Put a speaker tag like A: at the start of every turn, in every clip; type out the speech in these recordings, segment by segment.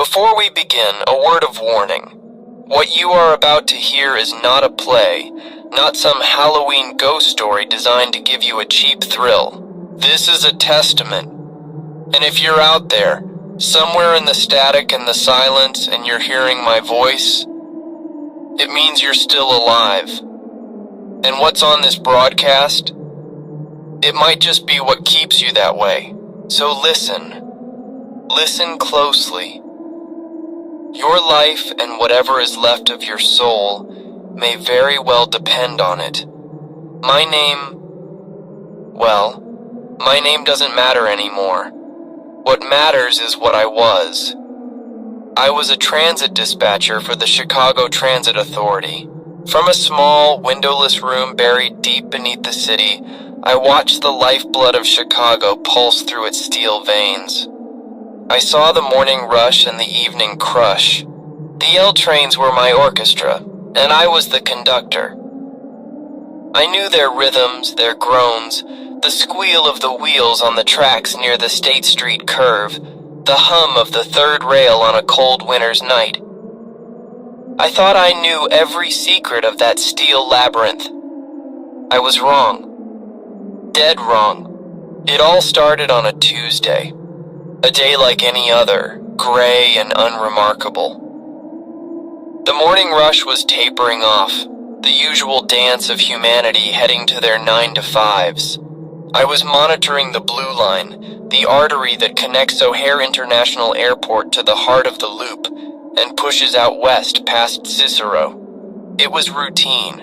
A: Before we begin, a word of warning. What you are about to hear is not a play, not some Halloween ghost story designed to give you a cheap thrill. This is a testament. And if you're out there, somewhere in the static and the silence, and you're hearing my voice, it means you're still alive. And what's on this broadcast? It might just be what keeps you that way. So listen. Listen closely. Your life and whatever is left of your soul may very well depend on it. My name doesn't matter anymore. What matters is what I was. I was a transit dispatcher for the Chicago Transit Authority. From a small, windowless room buried deep beneath the city, I watched the lifeblood of Chicago pulse through its steel veins. I saw the morning rush and the evening crush. The L trains were my orchestra, and I was the conductor. I knew their rhythms, their groans, the squeal of the wheels on the tracks near the State Street curve, the hum of the third rail on a cold winter's night. I thought I knew every secret of that steel labyrinth. I was wrong. Dead wrong. It all started on a Tuesday. A day like any other, gray and unremarkable. The morning rush was tapering off, the usual dance of humanity heading to their 9-to-5s. I was monitoring the Blue Line, the artery that connects O'Hare International Airport to the heart of the loop and pushes out west past Cicero. It was routine.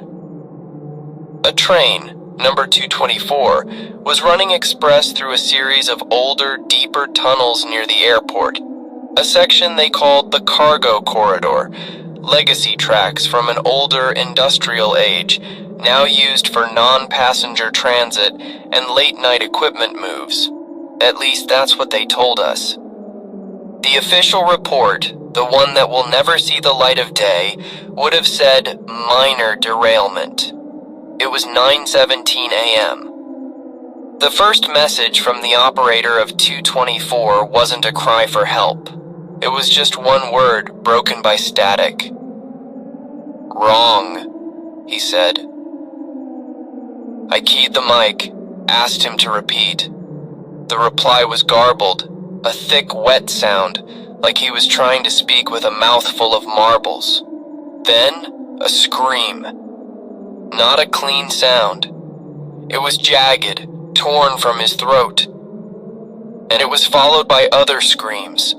A: A train, number 224, was running express through a series of older, deeper tunnels near the airport, a section they called the cargo corridor, legacy tracks from an older industrial age, now used for non-passenger transit and late-night equipment moves. At least that's what they told us. The official report, the one that will never see the light of day, would have said minor derailment. It was 9:17 a.m. The first message from the operator of 224 wasn't a cry for help. It was just one word broken by static. Wrong, he said. I keyed the mic, asked him to repeat. The reply was garbled, a thick, wet sound, like he was trying to speak with a mouthful of marbles. Then, a scream. Not a clean sound. It was jagged, torn from his throat. And it was followed by other screams,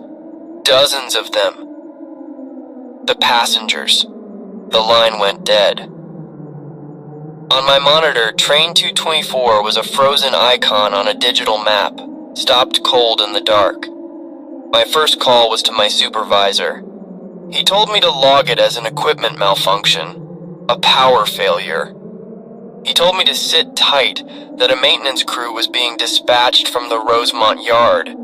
A: dozens of them. The passengers. The line went dead. On my monitor, Train 224 was a frozen icon on a digital map, stopped cold in the dark. My first call was to my supervisor. He told me to log it as an equipment malfunction, a power failure. He told me to sit tight, that a maintenance crew was being dispatched from the Rosemont yard.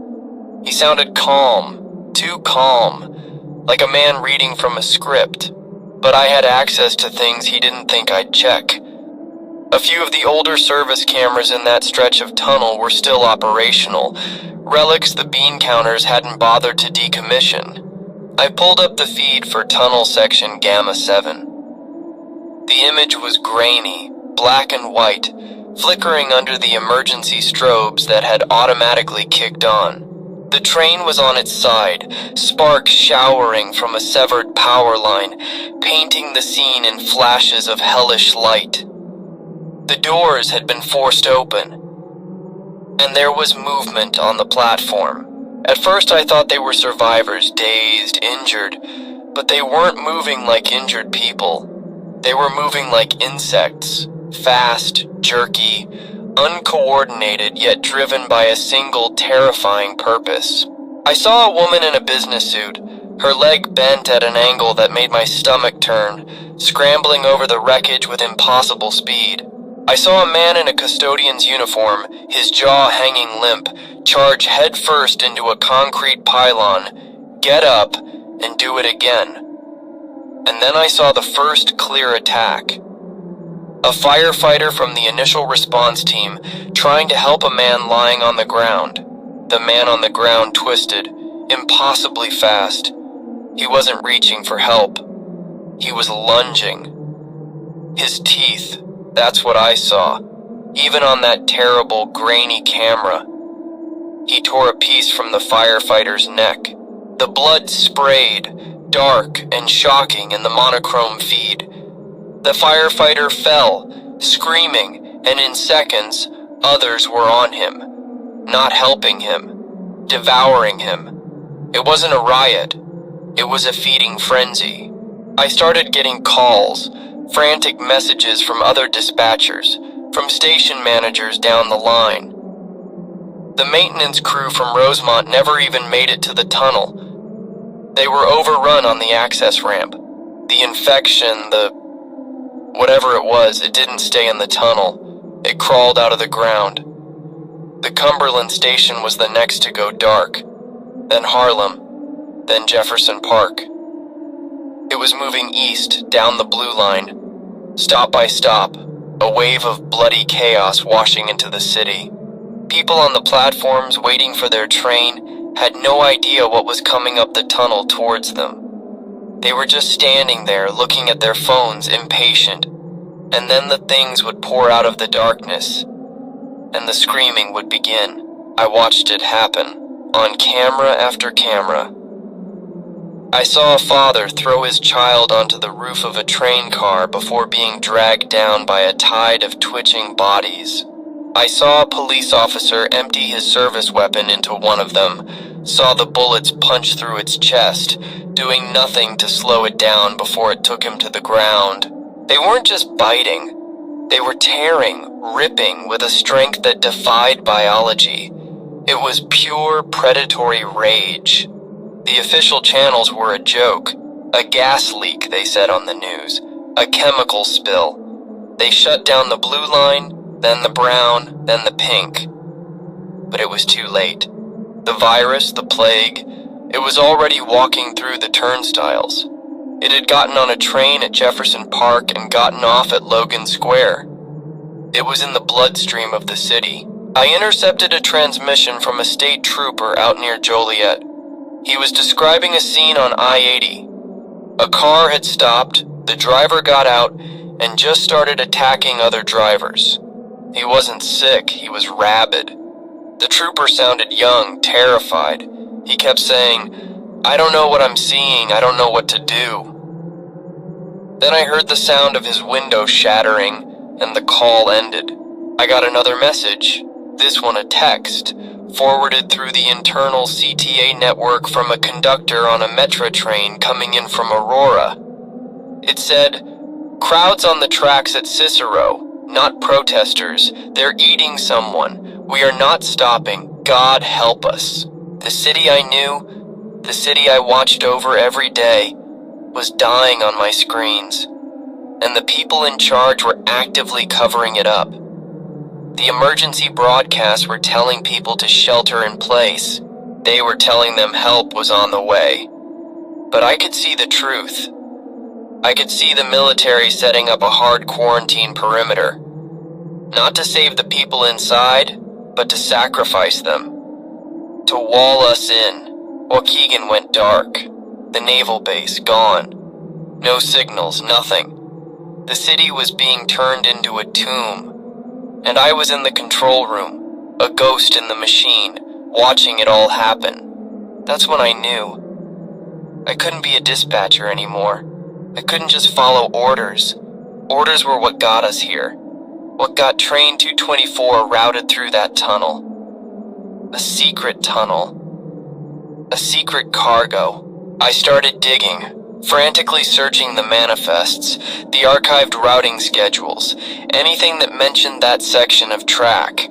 A: He sounded calm, too calm, like a man reading from a script, but I had access to things he didn't think I'd check. A few of the older service cameras in that stretch of tunnel were still operational, relics the bean counters hadn't bothered to decommission. I pulled up the feed for tunnel section Gamma 7. The image was grainy, black and white, flickering under the emergency strobes that had automatically kicked on. The train was on its side, sparks showering from a severed power line, painting the scene in flashes of hellish light. The doors had been forced open, and there was movement on the platform. At first I thought they were survivors, dazed, injured, but they weren't moving like injured people. They were moving like insects, fast, jerky, uncoordinated yet driven by a single terrifying purpose. I saw a woman in a business suit, her leg bent at an angle that made my stomach turn, scrambling over the wreckage with impossible speed. I saw a man in a custodian's uniform, his jaw hanging limp, charge headfirst into a concrete pylon, get up, and do it again. And then I saw the first clear attack. A firefighter from the initial response team trying to help a man lying on the ground. The man on the ground twisted, impossibly fast, He wasn't reaching for help. He was lunging. His teeth, that's what I saw, even on that terrible, grainy camera. He tore a piece from the firefighter's neck. The blood sprayed, dark and shocking in the monochrome feed. The firefighter fell, screaming, and in seconds, others were on him, not helping him, devouring him. It wasn't a riot. It was a feeding frenzy. I started getting calls, frantic messages from other dispatchers, from station managers down the line. The maintenance crew from Rosemont never even made it to the tunnel. They were overrun on the access ramp. The infection, whatever it was, it didn't stay in the tunnel. It crawled out of the ground. The Cumberland station was the next to go dark, then Harlem, then Jefferson Park. It was moving east, down the blue line, stop by stop, a wave of bloody chaos washing into the city. People on the platforms waiting for their train had no idea what was coming up the tunnel towards them. They were just standing there looking at their phones, impatient, and then the things would pour out of the darkness, and the screaming would begin. I watched it happen, on camera after camera. I saw a father throw his child onto the roof of a train car before being dragged down by a tide of twitching bodies. I saw a police officer empty his service weapon into one of them, saw the bullets punch through its chest, doing nothing to slow it down before it took him to the ground. They weren't just biting. They were tearing, ripping with a strength that defied biology. It was pure predatory rage. The official channels were a joke. A gas leak, they said on the news. A chemical spill. They shut down the blue line, then the brown, then the pink. But it was too late. The virus, the plague, it was already walking through the turnstiles. It had gotten on a train at Jefferson Park and gotten off at Logan Square. It was in the bloodstream of the city. I intercepted a transmission from a state trooper out near Joliet. He was describing a scene on I-80. A car had stopped, the driver got out, and just started attacking other drivers. He wasn't sick, he was rabid. The trooper sounded young, terrified. He kept saying, "I don't know what I'm seeing, I don't know what to do." Then I heard the sound of his window shattering, and the call ended. I got another message, this one a text, forwarded through the internal CTA network from a conductor on a Metra train coming in from Aurora. It said, "Crowds on the tracks at Cicero, not protesters. They're eating someone. We are not stopping. God help us." The city I knew, the city I watched over every day, was dying on my screens, and the people in charge were actively covering it up. The emergency broadcasts were telling people to shelter in place. They were telling them help was on the way. But I could see the truth. I could see the military setting up a hard quarantine perimeter. Not to save the people inside, but to sacrifice them. To wall us in. Waukegan went dark. The naval base gone. No signals, nothing. The city was being turned into a tomb. And I was in the control room, a ghost in the machine, watching it all happen. That's when I knew. I couldn't be a dispatcher anymore. I couldn't just follow orders. Orders were what got us here. What got Train 224 routed through that tunnel. A secret tunnel. A secret cargo. I started digging. Frantically searching the manifests, the archived routing schedules, anything that mentioned that section of track.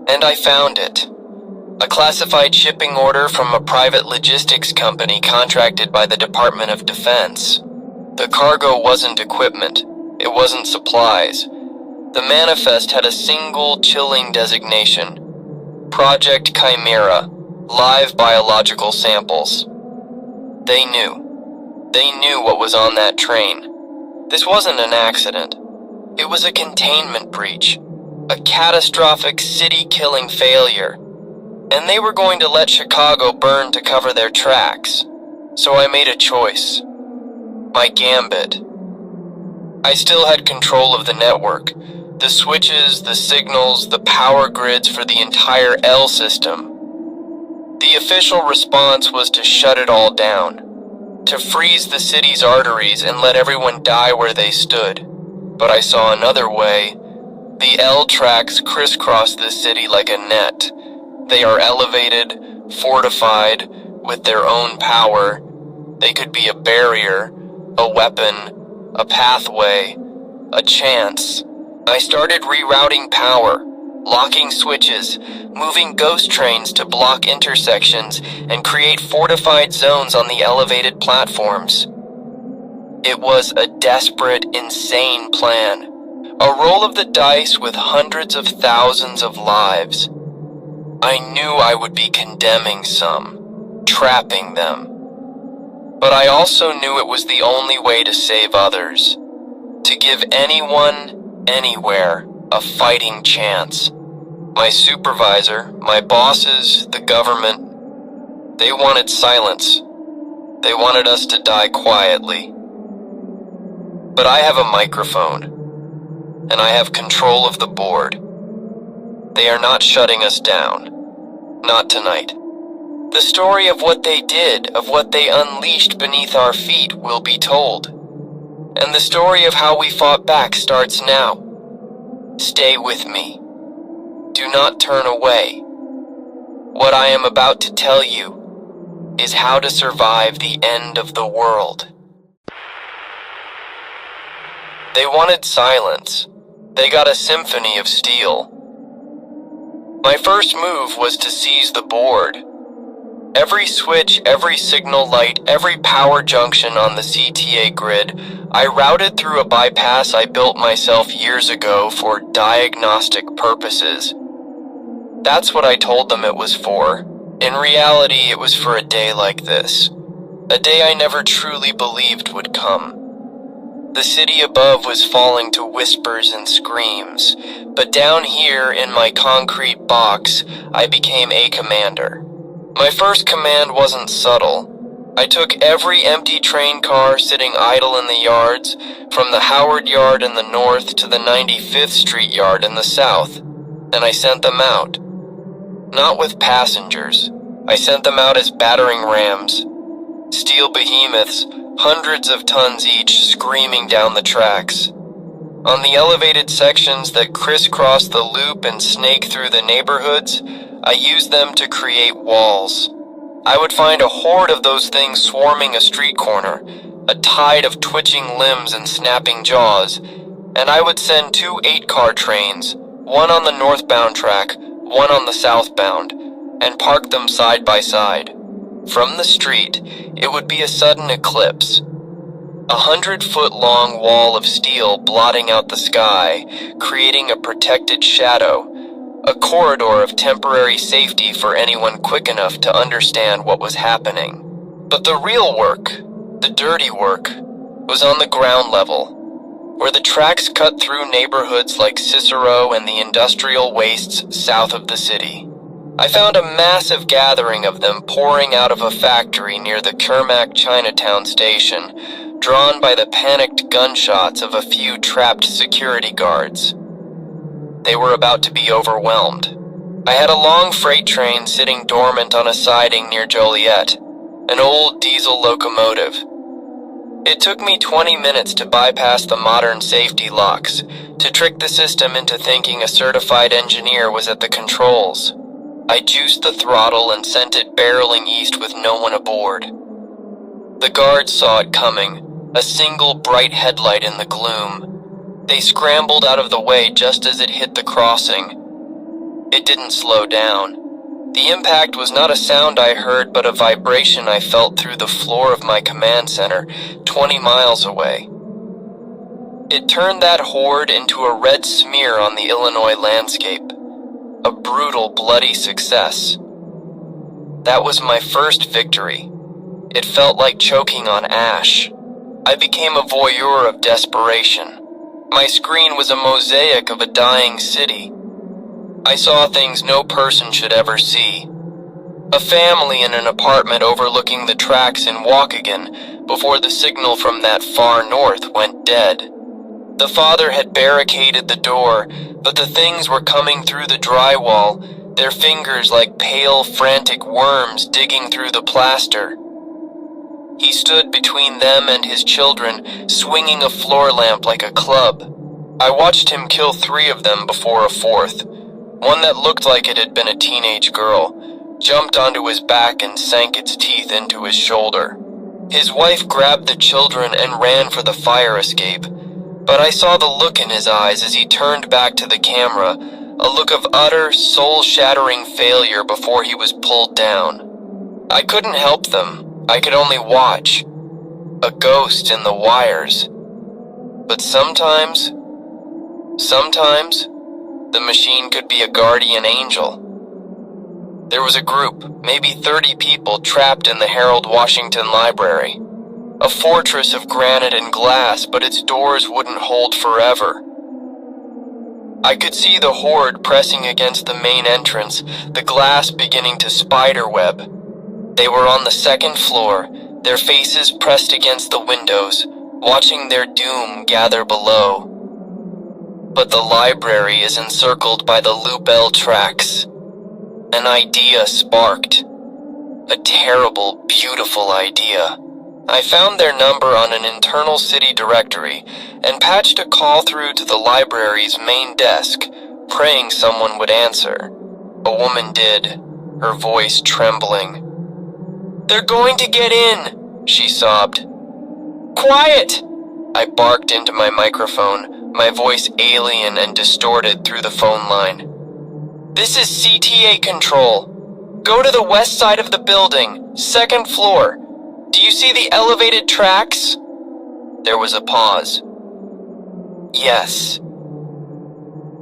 A: And I found it. A classified shipping order from a private logistics company contracted by the Department of Defense. The cargo wasn't equipment. It wasn't supplies. The manifest had a single chilling designation. Project Chimera, live biological samples. They knew. They knew what was on that train. This wasn't an accident. It was a containment breach. A catastrophic city-killing failure. And they were going to let Chicago burn to cover their tracks. So I made a choice. My gambit. I still had control of the network, the switches, the signals, the power grids for the entire L system. The official response was to shut it all down, to freeze the city's arteries and let everyone die where they stood. But I saw another way. The L tracks crisscross the city like a net. They are elevated, fortified, with their own power. They could be a barrier, a weapon, a pathway, a chance. I started rerouting power, locking switches, moving ghost trains to block intersections and create fortified zones on the elevated platforms. It was a desperate, insane plan. A roll of the dice with hundreds of thousands of lives. I knew I would be condemning some, trapping them. But I also knew it was the only way to save others. To give anyone, anywhere, a fighting chance. My supervisor, my bosses, the government, they wanted silence. They wanted us to die quietly. But I have a microphone, and I have control of the board. They are not shutting us down. Not tonight. The story of what they did, of what they unleashed beneath our feet, will be told. And the story of how we fought back starts now. Stay with me. Do not turn away. What I am about to tell you is how to survive the end of the world. They wanted silence. They got a symphony of steel. My first move was to seize the board. Every switch, every signal light, every power junction on the CTA grid, I routed through a bypass I built myself years ago for diagnostic purposes. That's what I told them it was for. In reality, it was for a day like this. A day I never truly believed would come. The city above was falling to whispers and screams, but down here in my concrete box, I became a commander. My first command wasn't subtle. I took every empty train car sitting idle in the yards, from the Howard Yard in the north to the 95th Street Yard in the south, and I sent them out. Not with passengers. I sent them out as battering rams. Steel behemoths, hundreds of tons each, screaming down the tracks. On the elevated sections that crisscross the loop and snake through the neighborhoods, I used them to create walls. I would find a horde of those things swarming a street corner, a tide of twitching limbs and snapping jaws, and I would send 2 8-car trains, one on the northbound track, one on the southbound, and park them side by side. From the street, it would be a sudden eclipse. 100-foot-long wall of steel blotting out the sky, creating a protected shadow, a corridor of temporary safety for anyone quick enough to understand what was happening. But the real work, the dirty work, was on the ground level, where the tracks cut through neighborhoods like Cicero and the industrial wastes south of the city. I found a massive gathering of them pouring out of a factory near the Kermack Chinatown station, drawn by the panicked gunshots of a few trapped security guards. They were about to be overwhelmed. I had a long freight train sitting dormant on a siding near Joliet, an old diesel locomotive. It took me 20 minutes to bypass the modern safety locks, to trick the system into thinking a certified engineer was at the controls. I juiced the throttle and sent it barreling east with no one aboard. The guards saw it coming, a single bright headlight in the gloom. They scrambled out of the way just as it hit the crossing. It didn't slow down. The impact was not a sound I heard, but a vibration I felt through the floor of my command center, 20 miles away. It turned that horde into a red smear on the Illinois landscape. A brutal, bloody success. That was my first victory. It felt like choking on ash. I became a voyeur of desperation. My screen was a mosaic of a dying city. I saw things no person should ever see. A family in an apartment overlooking the tracks in Waukegan before the signal from that far north went dead. The father had barricaded the door, but the things were coming through the drywall, their fingers like pale, frantic worms digging through the plaster. He stood between them and his children, swinging a floor lamp like a club. I watched him kill 3 of them before a 4th. One that looked like it had been a teenage girl jumped onto his back and sank its teeth into his shoulder. His wife grabbed the children and ran for the fire escape, but I saw the look in his eyes as he turned back to the camera, a look of utter, soul-shattering failure before he was pulled down. I couldn't help them. I could only watch. A ghost in the wires. But sometimes, the machine could be a guardian angel. There was a group, maybe 30 people, trapped in the Harold Washington Library. A fortress of granite and glass, but its doors wouldn't hold forever. I could see the horde pressing against the main entrance, the glass beginning to spiderweb. They were on the 2nd floor, their faces pressed against the windows, watching their doom gather below. But the library is encircled by the Lubell tracks. An idea sparked. A terrible, beautiful idea. I found their number on an internal city directory and patched a call through to the library's main desk, praying someone would answer. A woman did, her voice trembling. "They're going to get in," she sobbed. "Quiet!" I barked into my microphone, my voice alien and distorted through the phone line. "This is CTA control. Go to the west side of the building, 2nd floor. Do you see the elevated tracks?" There was a pause. "Yes."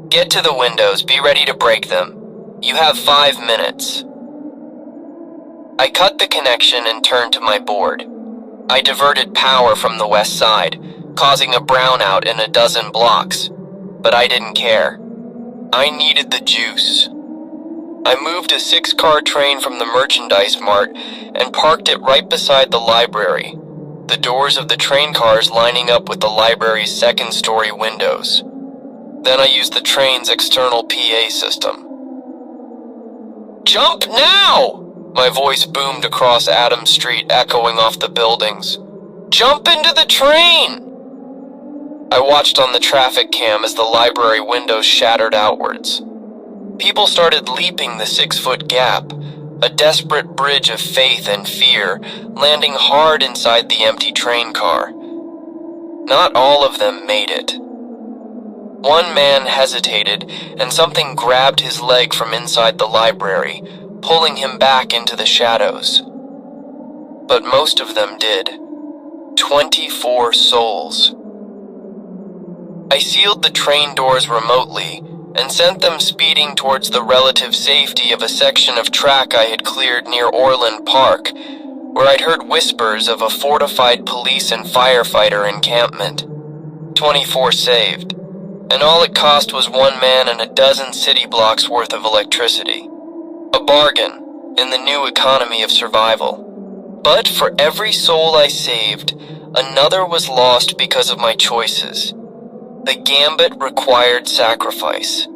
A: "Get to the windows. Be ready to break them. You have 5 minutes." I cut the connection and turned to my board. I diverted power from the west side, causing a brownout in a dozen blocks. But I didn't care. I needed the juice. I moved a 6-car train from the merchandise mart and parked it right beside the library, the doors of the train cars lining up with the library's 2nd-story windows. Then I used the train's external PA system. "Jump now!" My voice boomed across Adams Street, echoing off the buildings. "Jump into the train!" I watched on the traffic cam as the library windows shattered outwards. People started leaping the 6-foot gap, a desperate bridge of faith and fear, landing hard inside the empty train car. Not all of them made it. One man hesitated, and something grabbed his leg from inside the library, pulling him back into the shadows. But most of them did. 24 souls. I sealed the train doors remotely and sent them speeding towards the relative safety of a section of track I had cleared near Orland Park, where I'd heard whispers of a fortified police and firefighter encampment. 24 saved, and all it cost was 1 man and a dozen city blocks worth of electricity. A bargain in the new economy of survival. But for every soul I saved, another was lost because of my choices. The gambit required sacrifice.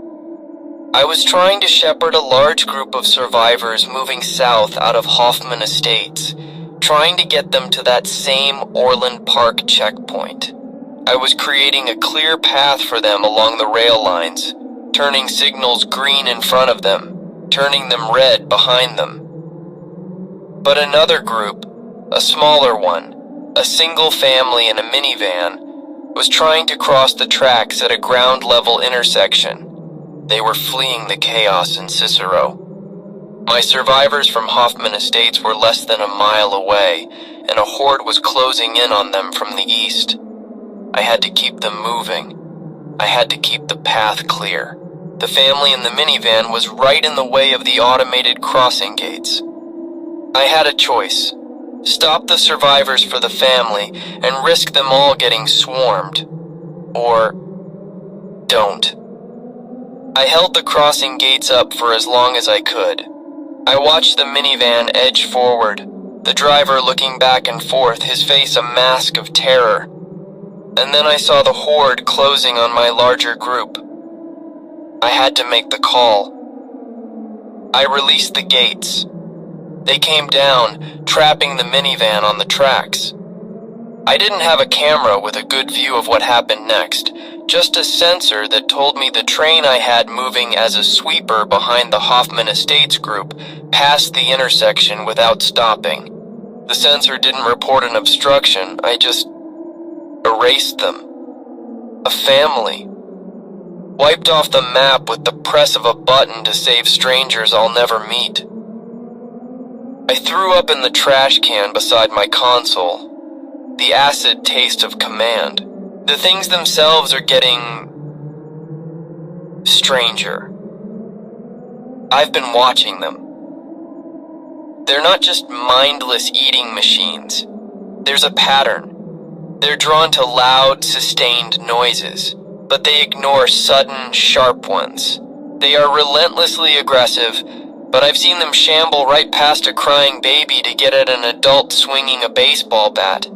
A: I was trying to shepherd a large group of survivors moving south out of Hoffman Estates, trying to get them to that same Orland Park checkpoint. I was creating a clear path for them along the rail lines, turning signals green in front of them, turning them red behind them. But another group, a smaller one, a single family in a minivan, was trying to cross the tracks at a ground-level intersection. They were fleeing the chaos in Cicero. My survivors from Hoffman Estates were less than a mile away, and a horde was closing in on them from the east. I had to keep them moving. I had to keep the path clear. The family in the minivan was right in the way of the automated crossing gates. I had a choice. Stop the survivors for the family and risk them all getting swarmed. Or don't. I held the crossing gates up for as long as I could. I watched the minivan edge forward, the driver looking back and forth, his face a mask of terror. And then I saw the horde closing on my larger group. I had to make the call. I released the gates. They came down, trapping the minivan on the tracks. I didn't have a camera with a good view of what happened next, just a sensor that told me the train I had moving as a sweeper behind the Hoffman Estates group passed the intersection without stopping. The sensor didn't report an obstruction, I just erased them. A family. Wiped off the map with the press of a button to save strangers I'll never meet. I threw up in the trash can beside my console. The acid taste of command. The things themselves are getting stranger. I've been watching them. They're not just mindless eating machines. There's a pattern. They're drawn to loud, sustained noises, but they ignore sudden, sharp ones. They are relentlessly aggressive, but I've seen them shamble right past a crying baby to get at an adult swinging a baseball bat.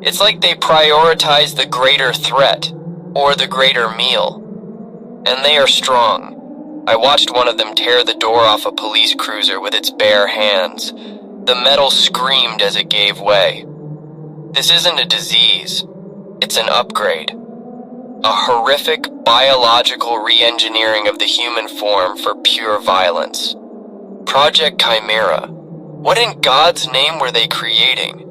A: It's like they prioritize the greater threat, or the greater meal. And they are strong. I watched one of them tear the door off a police cruiser with its bare hands. The metal screamed as it gave way. This isn't a disease. It's an upgrade. A horrific biological re-engineering of the human form for pure violence. Project Chimera. What in God's name were they creating?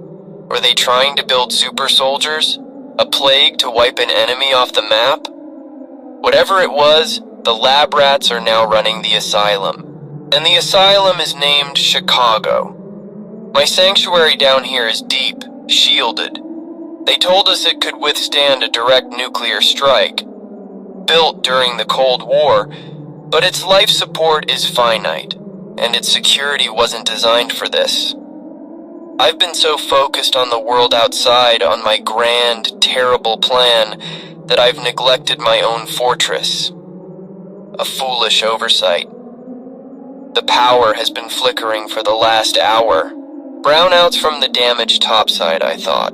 A: Were they trying to build super soldiers? A plague to wipe an enemy off the map? Whatever it was, the lab rats are now running the asylum. And the asylum is named Chicago. My sanctuary down here is deep, shielded. They told us it could withstand a direct nuclear strike. Built during the Cold War, but its life support is finite, and its security wasn't designed for this. I've been so focused on the world outside, on my grand, terrible plan, that I've neglected my own fortress. A foolish oversight. The power has been flickering for the last hour. Brownouts from the damaged topside, I thought.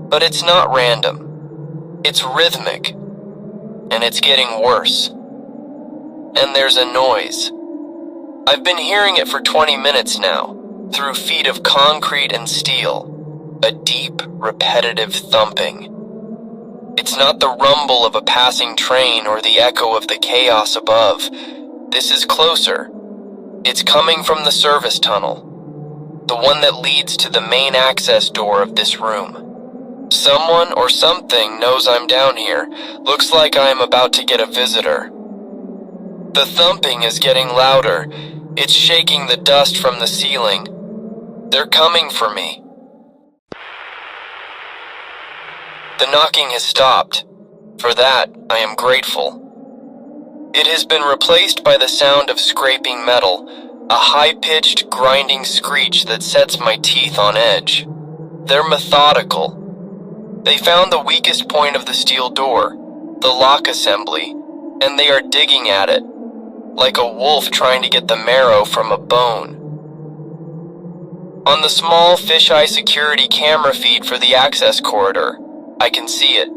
A: But it's not random. It's rhythmic. And it's getting worse. And there's a noise. I've been hearing it for 20 minutes now. Through feet of concrete and steel, a deep, repetitive thumping. It's not the rumble of a passing train or the echo of the chaos above. This is closer. It's coming from the service tunnel, the one that leads to the main access door of this room. Someone or something knows I'm down here. Looks like I'm about to get a visitor. The thumping is getting louder. It's shaking the dust from the ceiling. They're coming for me. The knocking has stopped. For that, I am grateful. It has been replaced by the sound of scraping metal, a high-pitched, grinding screech that sets my teeth on edge. They're methodical. They found the weakest point of the steel door, the lock assembly, and they are digging at it, like a wolf trying to get the marrow from a bone. On the small fisheye security camera feed for the access corridor, I can see it.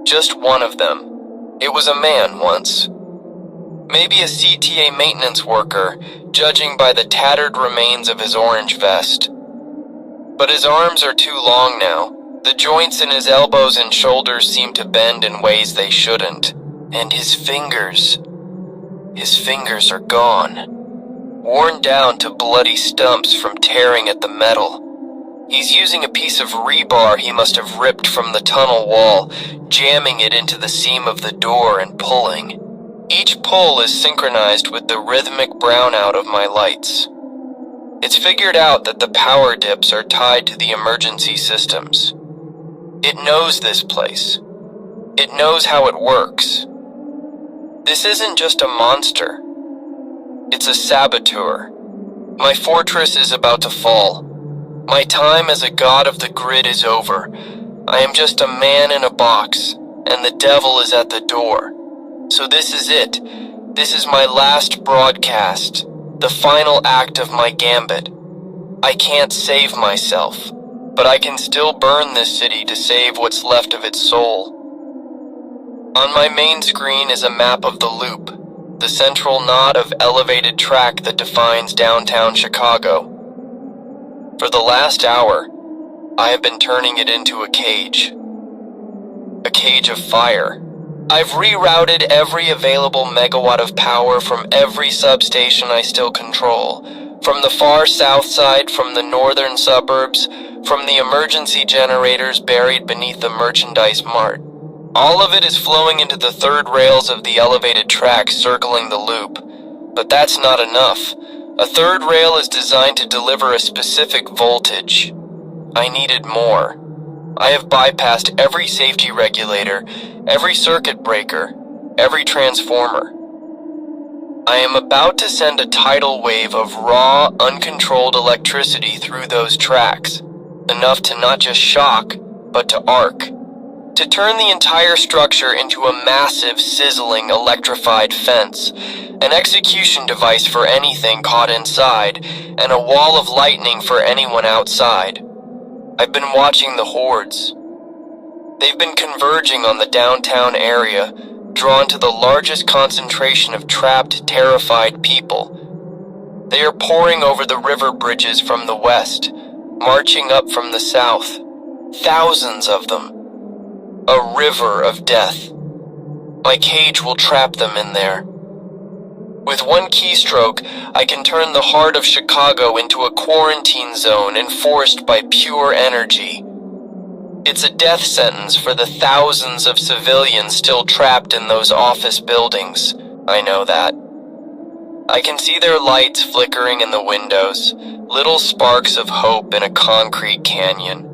A: Just one of them. It was a man once. Maybe a CTA maintenance worker, judging by the tattered remains of his orange vest. But his arms are too long now. The joints in his elbows and shoulders seem to bend in ways they shouldn't. And his fingers are gone. Worn down to bloody stumps from tearing at the metal. He's using a piece of rebar he must have ripped from the tunnel wall, jamming it into the seam of the door and pulling. Each pull is synchronized with the rhythmic brownout of my lights. It's figured out that the power dips are tied to the emergency systems. It knows this place. It knows how it works. This isn't just a monster. It's a saboteur. My fortress is about to fall. My time as a god of the grid is over. I am just a man in a box, and the devil is at the door. So this is it. This is my last broadcast. The final act of my gambit. I can't save myself, but I can still burn this city to save what's left of its soul. On my main screen is a map of the Loop, the central knot of elevated track that defines downtown Chicago. For the last hour, I have been turning it into a cage of fire. I've rerouted every available megawatt of power from every substation I still control, from the far south side, from the northern suburbs, from the emergency generators buried beneath the merchandise mart. All of it is flowing into the third rails of the elevated track circling the Loop. But that's not enough. A third rail is designed to deliver a specific voltage. I needed more. I have bypassed every safety regulator, every circuit breaker, every transformer. I am about to send a tidal wave of raw, uncontrolled electricity through those tracks, enough to not just shock, but to arc, to turn the entire structure into a massive, sizzling, electrified fence, an execution device for anything caught inside, and a wall of lightning for anyone outside. I've been watching the hordes. They've been converging on the downtown area, drawn to the largest concentration of trapped, terrified people. They are pouring over the river bridges from the west, marching up from the south. Thousands of them. A river of death. My cage will trap them in there. With one keystroke, I can turn the heart of Chicago into a quarantine zone enforced by pure energy. It's a death sentence for the thousands of civilians still trapped in those office buildings. I know that. I can see their lights flickering in the windows, little sparks of hope in a concrete canyon.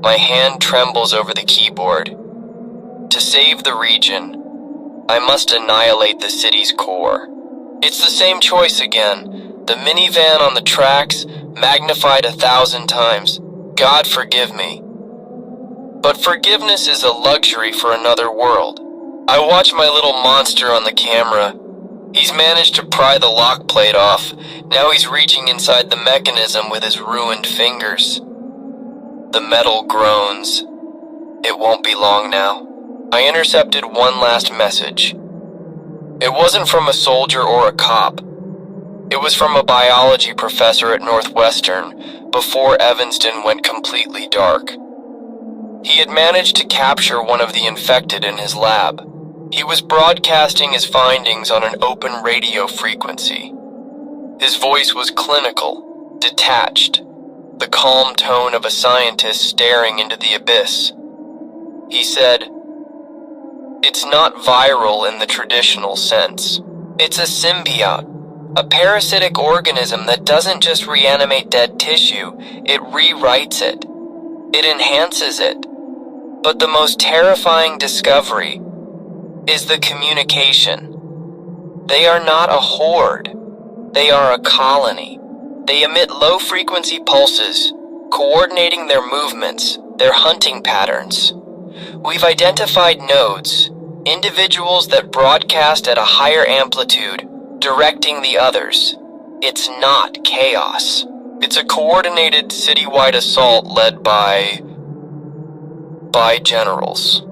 A: My hand trembles over the keyboard. To save the region, I must annihilate the city's core. It's the same choice again. The minivan on the tracks, magnified 1,000 times. God forgive me. But forgiveness is a luxury for another world. I watch my little monster on the camera. He's managed to pry the lock plate off. Now he's reaching inside the mechanism with his ruined fingers. The metal groans. It won't be long now. I intercepted one last message. It wasn't from a soldier or a cop. It was from a biology professor at Northwestern before Evanston went completely dark. He had managed to capture one of the infected in his lab. He was broadcasting his findings on an open radio frequency. His voice was clinical, detached, the calm tone of a scientist staring into the abyss. He said, "It's not viral in the traditional sense. It's a symbiote, a parasitic organism that doesn't just reanimate dead tissue, it rewrites it. It enhances it. But the most terrifying discovery is the communication. They are not a horde. They are a colony. They emit low-frequency pulses, coordinating their movements, their hunting patterns. We've identified nodes, individuals that broadcast at a higher amplitude, directing the others. It's not chaos. It's a coordinated citywide assault led by generals."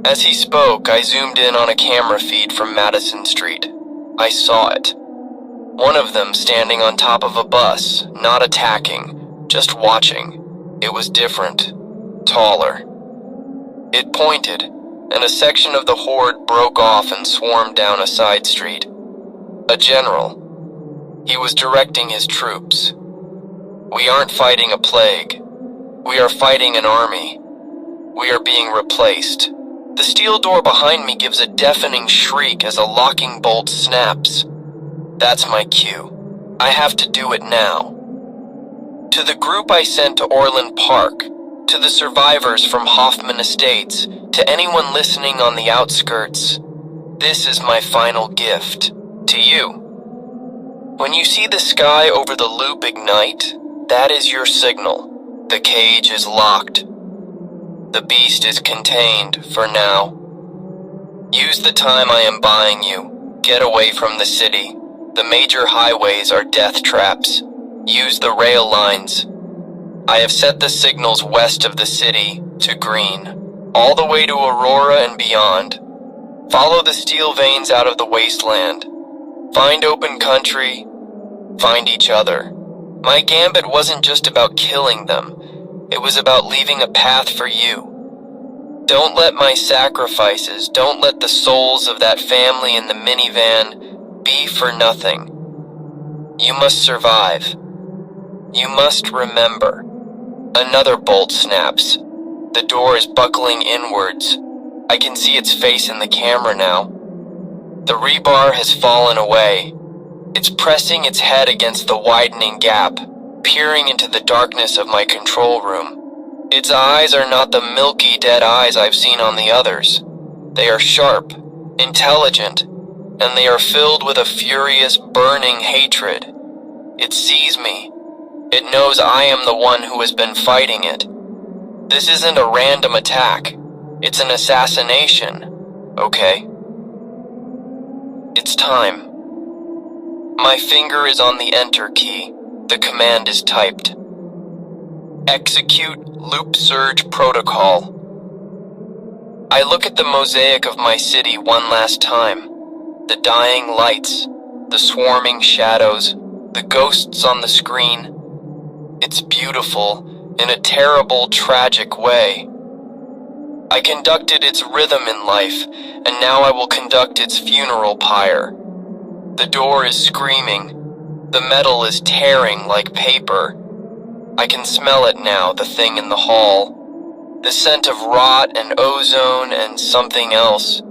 A: As he spoke, I zoomed in on a camera feed from Madison Street. I saw it. One of them standing on top of a bus, not attacking, just watching. It was different, taller. It pointed, and a section of the horde broke off and swarmed down a side street. A general. He was directing his troops. We aren't fighting a plague. We are fighting an army. We are being replaced. The steel door behind me gives a deafening shriek as a locking bolt snaps. That's my cue. I have to do it now. To the group I sent to Orland Park, to the survivors from Hoffman Estates, to anyone listening on the outskirts, this is my final gift. To you. When you see the sky over the Loop ignite, that is your signal. The cage is locked. The beast is contained, for now. Use the time I am buying you. Get away from the city. The major highways are death traps. Use the rail lines. I have set the signals west of the city to green, all the way to Aurora and beyond. Follow the steel veins out of the wasteland. Find open country. Find each other. My gambit wasn't just about killing them. It was about leaving a path for you. Don't let my sacrifices, don't let the souls of that family in the minivan be for nothing. You must survive. You must remember. Another bolt snaps. The door is buckling inwards. I can see its face in the camera now. The rebar has fallen away. It's pressing its head against the widening gap, peering into the darkness of my control room. Its eyes are not the milky dead eyes I've seen on the others. They are sharp, intelligent, and they are filled with a furious, burning hatred. It sees me. It knows I am the one who has been fighting it. This isn't a random attack. It's an assassination, okay? It's time. My finger is on the enter key. The command is typed. Execute loop surge protocol. I look at the mosaic of my city one last time. The dying lights, the swarming shadows, the ghosts on the screen. It's beautiful in a terrible, tragic way. I conducted its rhythm in life, and now I will conduct its funeral pyre. The door is screaming. The metal is tearing like paper. I can smell it now, the thing in the hall. The scent of rot and ozone and something else.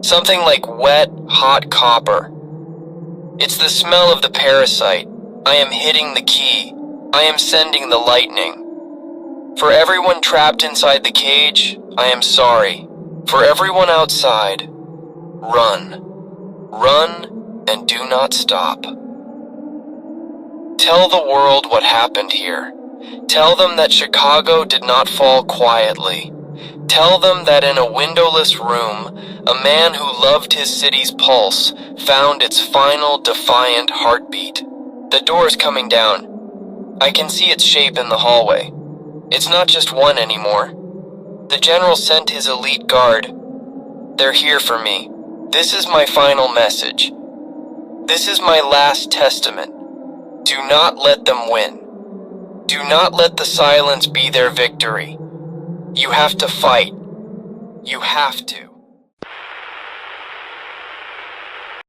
A: Something like wet, hot copper. It's the smell of the parasite. I am hitting the key. I am sending the lightning. For everyone trapped inside the cage, I am sorry. For everyone outside, run. Run and do not stop. Tell the world what happened here. Tell them that Chicago did not fall quietly. Tell them that in a windowless room, a man who loved his city's pulse found its final defiant heartbeat. The door is coming down. I can see its shape in the hallway. It's not just one anymore. The general sent his elite guard. They're here for me. This is my final message. This is my last testament. Do not let them win. Do not let the silence be their victory. You have to fight. You have to.